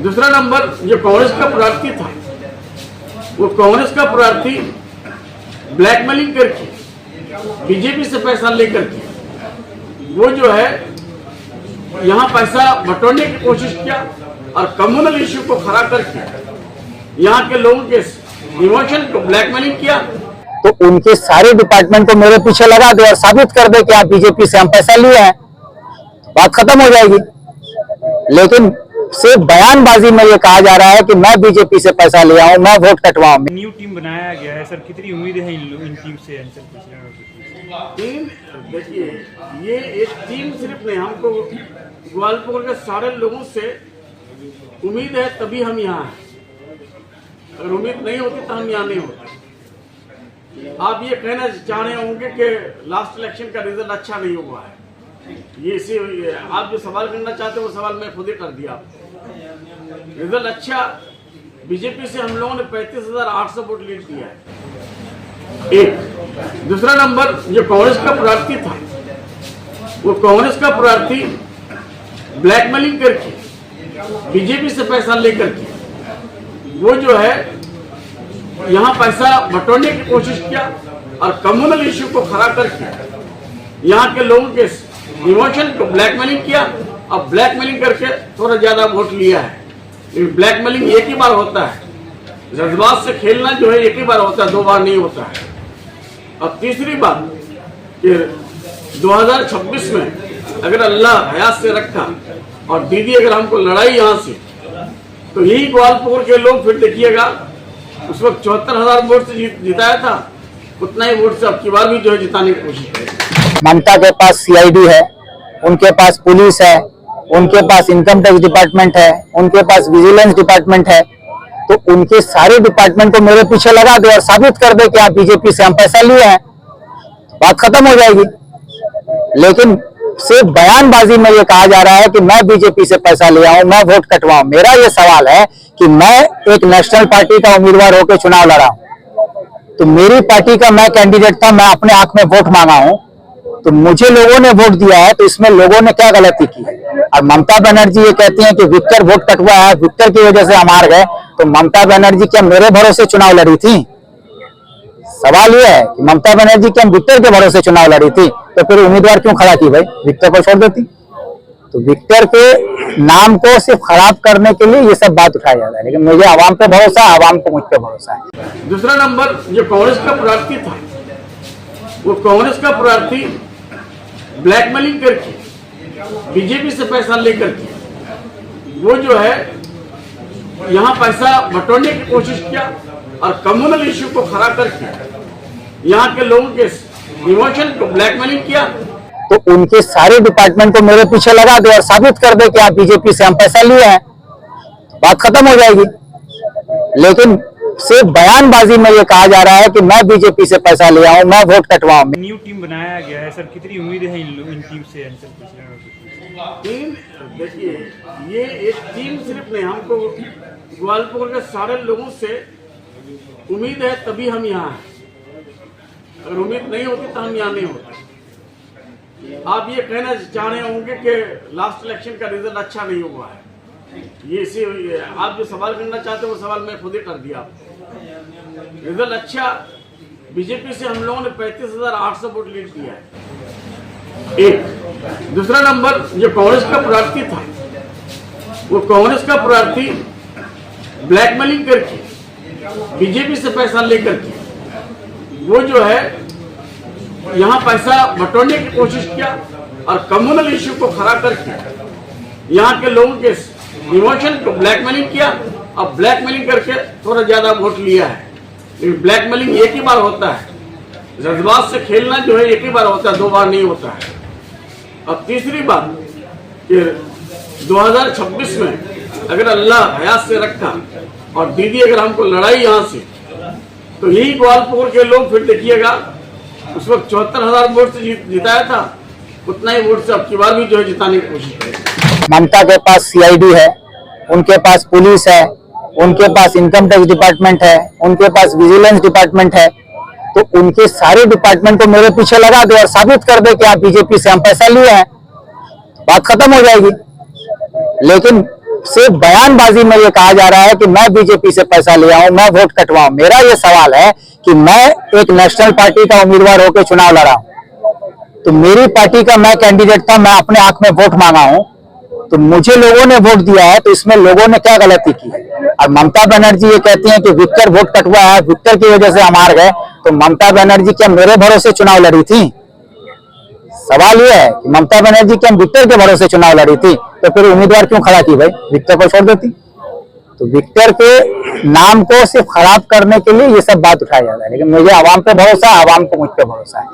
दूसरा नंबर जो कांग्रेस का प्रार्थी था, वो कांग्रेस का प्रार्थी ब्लैकमेलिंग करके बीजेपी से पैसा लेकर के वो जो है यहाँ पैसा बटोरने की कोशिश किया और कम्युनल इश्यू को खड़ा करके यहाँ के लोगों के इमोशन को ब्लैकमेलिंग किया। तो उनके सारे डिपार्टमेंट को मेरे पीछे लगा दे और साबित कर दे कि आप बीजेपी से हम पैसा लिए हैं, बात खत्म हो जाएगी। लेकिन सिर्फ बयानबाजी में ये कहा जा रहा है कि मैं बीजेपी से पैसा लिया हूं, मैं वोट कटवाऊं। न्यू टीम बनाया गया है सर, कितनी उम्मीद है इन टीम से? टीम देखिए, ये एक टीम सिर्फ नहीं, हमको ग्वालपुर के सारे लोगों से उम्मीद है तभी हम यहाँ हैं। अगर उम्मीद नहीं होती तो हम यहाँ नहीं होते। आप ये कहना चाह रहे होंगे कि लास्ट इलेक्शन का रिजल्ट अच्छा नहीं हुआ है, ये इसी आप जो सवाल करना चाहते हो वो सवाल मैं खुद ही कर दिया आपको। रिजल्ट अच्छा, बीजेपी से हम लोगों ने 35,800 वोट लीड दिया है। एक दूसरा नंबर जो कांग्रेस का प्रार्थी था, वो कांग्रेस का प्रार्थी ब्लैकमेलिंग करके बीजेपी से पैसा लेकर के वो जो है यहाँ पैसा बटोरने की कोशिश किया और कम्युनल इश्यू को खड़ा करके यहाँ के लोगों के इमोशन को ब्लैकमेलिंग किया और ब्लैकमेलिंग करके थोड़ा ज्यादा वोट लिया है। लेकिन ब्लैकमेलिंग एक ही बार होता है, जज्बात से खेलना जो है एक ही बार होता है, 2 बार नहीं होता है। और तीसरी बात कि 2026 में अगर अल्लाह हयात से रखा और दीदी अगर हमको लड़ाई यहाँ से, तो यही ग्वालपुर के लोग फिर देखिएगा, उस वक्त 74,000 वोट से जिताया था, उतना ही वोट से अब की बार भी जो है जिताने की कोशिश करेंगे। ममता के पास सीआईडी है, उनके पास पुलिस है, उनके पास इनकम टैक्स डिपार्टमेंट है, उनके पास विजिलेंस डिपार्टमेंट है। तो उनके सारे डिपार्टमेंट को मेरे पीछे लगा दे और साबित कर दे कि आप बीजेपी से हम पैसा लिए हैं, बात खत्म हो जाएगी। लेकिन सिर्फ बयानबाजी में ये कहा जा रहा है कि मैं बीजेपी से पैसा लिया हूं, मैं वोट कटवाऊं। मेरा ये सवाल है कि मैं एक नेशनल पार्टी का उम्मीदवार होकर चुनाव लड़ा हूं, तो मेरी पार्टी का मैं कैंडिडेट था, मैं अपने हक में वोट मांगा हूं, तो मुझे लोगों ने वोट दिया है, तो इसमें लोगों ने क्या गलती की है? और ममता बनर्जी ये कहती हैं कि विक्टर वोट कटवा है, विक्टर की वजह से हम हार गए, तो ममता बनर्जी क्या मेरे भरोसे चुनाव लड़ी थी? सवाल ये है कि ममता बनर्जी क्या विक्टर के भरोसे चुनाव लड़ी थी? तो फिर उम्मीदवार क्यों खड़ा की भाई? विक्टर को छोड़ देती। तो विक्टर के नाम को सिर्फ खराब करने के लिए ये सब बात उठाया जाता है, लेकिन मुझे आवाम पे भरोसा है, आवाम को मुझ पे भरोसा है। दूसरा नंबर जो कांग्रेस का प्रार्थी था, वो कांग्रेस का प्रार्थी ब्लैकमेलिंग करके बीजेपी से पैसा लेकर के वो जो है यहाँ पैसा बटोरने की कोशिश किया और कम्युनल इश्यू को खड़ा करके यहाँ के लोगों के इमोशन को ब्लैकमेलिंग किया। तो उनके सारे डिपार्टमेंट को मेरे पीछे लगा दे और साबित कर दे कि आप बीजेपी से हम पैसा लिए हैं, बात खत्म हो जाएगी। लेकिन सिर्फ बयानबाजी में ये कहा जा रहा है कि मैं बीजेपी से पैसा लिया हूं, मैं वोट कटवाऊं। न्यू टीम बनाया गया है सर, कितनी उम्मीद है इन टीम से? टीम देखिए, ये एक टीम सिर्फ नहीं, हमको ग्वालपुर के सारे लोगों से उम्मीद है तभी हम यहाँ हैं। अगर उम्मीद नहीं होती तो हम यहाँ नहीं होते। आप ये कहना चाह रहे होंगे कि लास्ट इलेक्शन का रिजल्ट अच्छा नहीं हुआ है, ये इसी आप जो सवाल करना चाहते हो वो सवाल मैं खुद ही कर दिया आपको। रिजल्ट अच्छा, बीजेपी से हम लोगों ने 35,800 वोट लीड दिया है। एक दूसरा नंबर जो कांग्रेस का प्रार्थी था, वो कांग्रेस का प्रार्थी ब्लैकमेलिंग करके बीजेपी से पैसा लेकर के वो जो है यहाँ पैसा बटोरने की कोशिश किया और कम्युनल इश्यू को खड़ा करके यहाँ के लोगों के इमोशन को ब्लैकमेलिंग किया और ब्लैकमेलिंग करके थोड़ा ज्यादा वोट लिया है। लेकिन ब्लैकमेलिंग एक ही बार होता है, जज्बात से खेलना जो है एक ही बार होता है, 2 बार नहीं होता है। और तीसरी बात कि 2026 में अगर अल्लाह हयात से रखा और दीदी अगर हमको लड़ाई यहाँ से, तो यही ग्वालपुर के लोग फिर देखिएगा, उस वक्त 74,000 वोट से जिताया था, उतना ही वोट से अब की बार भी जो है जिताने की कोशिश करेंगे। ममता के पास सीआईडी है, उनके पास पुलिस है, उनके पास इनकम टैक्स डिपार्टमेंट है, उनके पास विजिलेंस डिपार्टमेंट है। तो उनके सारे डिपार्टमेंट को मेरे पीछे लगा दे और साबित कर दे कि आप बीजेपी से हम पैसा लिए हैं, बात खत्म हो जाएगी। लेकिन सिर्फ बयानबाजी में ये कहा जा रहा है कि मैं बीजेपी से पैसा ले आऊं, मैं वोट कटवाऊं। मेरा ये सवाल है कि मैं एक नेशनल पार्टी का उम्मीदवार होकर चुनाव लड़ा हूं, तो मेरी पार्टी का मैं कैंडिडेट था, मैं अपने हक में वोट मांगा हूं, तो मुझे लोगों ने वोट दिया है, तो इसमें लोगों ने क्या गलती की है? और ममता बनर्जी ये कहती हैं कि विक्टर वोट कटवा है, विक्टर की वजह से हम हार गए, तो ममता बनर्जी क्या मेरे भरोसे चुनाव लड़ी थी? सवाल ये है कि ममता बनर्जी क्या विक्टर के भरोसे चुनाव लड़ी थी, तो फिर उम्मीदवार क्यों खड़ा की भाई? विक्टर को छोड़ देती। तो विक्टर के नाम को सिर्फ खराब करने के लिए ये सब बात उठाया जाता है, लेकिन मुझे आवाम पे भरोसा है, आवाम को मुझ पे भरोसा है।